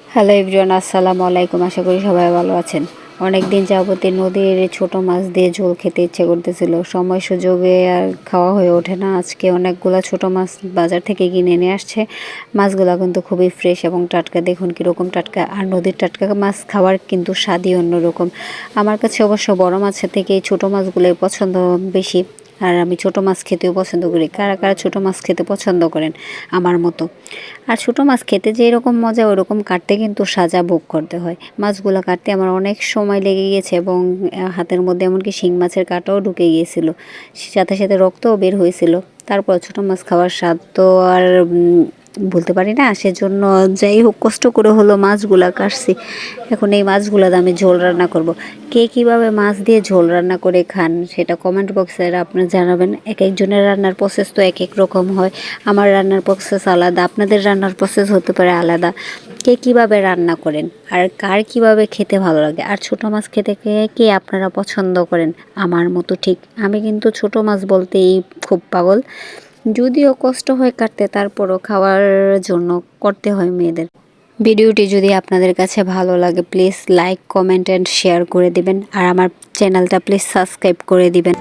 Hello everyone, আসসালামু আলাইকুম। আশা করি সবাই ভালো আছেন। অনেক দিন যাবতীয় নদীর ছোট মাছ দিয়ে ঝোল খেতে ইচ্ছে করতেছিল, সময় সুযোগে আর খাওয়া হয়ে ওঠে না। আজকে অনেকগুলা ছোট মাছ বাজার থেকে কিনে নিয়ে আসছে। মাছগুলো কিন্তু খুবই ফ্রেশ এবং টাটকা। দেখুন কীরকম টাটকা। আর নদীর টাটকা মাছ খাওয়ার কিন্তু স্বাদই অন্যরকম। আমার কাছে অবশ্য বড় মাছের থেকে এই ছোটো মাছগুলোই পছন্দ বেশি। আর আমি ছোট মাছ খেতেও পছন্দ করি। কারা কারা ছোট মাছ খেতে পছন্দ করেন আমার মতো? আর ছোট মাছ খেতে যে এরকম মজা, ওরকম কাটতে কিন্তু সাজা ভোগ করতে হয়। মাছগুলো কাটতে আমার অনেক সময় লেগে গিয়েছে এবং হাতের মধ্যে এমনকি শিং মাছের কাঁটাও ঢুকে গিয়েছিল, সাথে সাথে রক্তও বের হয়েছিল। তারপর ছোট মাছ খাওয়ার স্বাদ তো আর বলতে পারি না। সেজন্য যাই হোক, কষ্ট করে হলো মাছগুলা কাটছি। এখন এই মাছগুলো আমি ঝোল রান্না করব। কে কীভাবে মাছ দিয়ে ঝোল রান্না করে খান সেটা কমেন্ট বক্সে আপনারা জানাবেন। এক একজনের রান্নার প্রসেস তো এক এক রকম হয়। আমার রান্নার প্রসেস আলাদা, আপনাদের রান্নার প্রসেস হতে পারে আলাদা। কে কীভাবে রান্না করেন আর কার কীভাবে খেতে ভালো লাগে, আর ছোটো মাছ খেতে কে কে আপনারা পছন্দ করেন আমার মতো? ঠিক আমি কিন্তু ছোটো মাছ বলতেই খুব পাগল। যদিও কষ্ট হয় কাটতে, তারপরও খাওয়ার জন্য করতে হয় মেয়েদের। ভিডিওটি যদি আপনাদের কাছে ভালো লাগে, please like, comment and share করে দিবেন। আর আমার চ্যানেলটা প্লিজ সাবস্ক্রাইব করে দিবেন।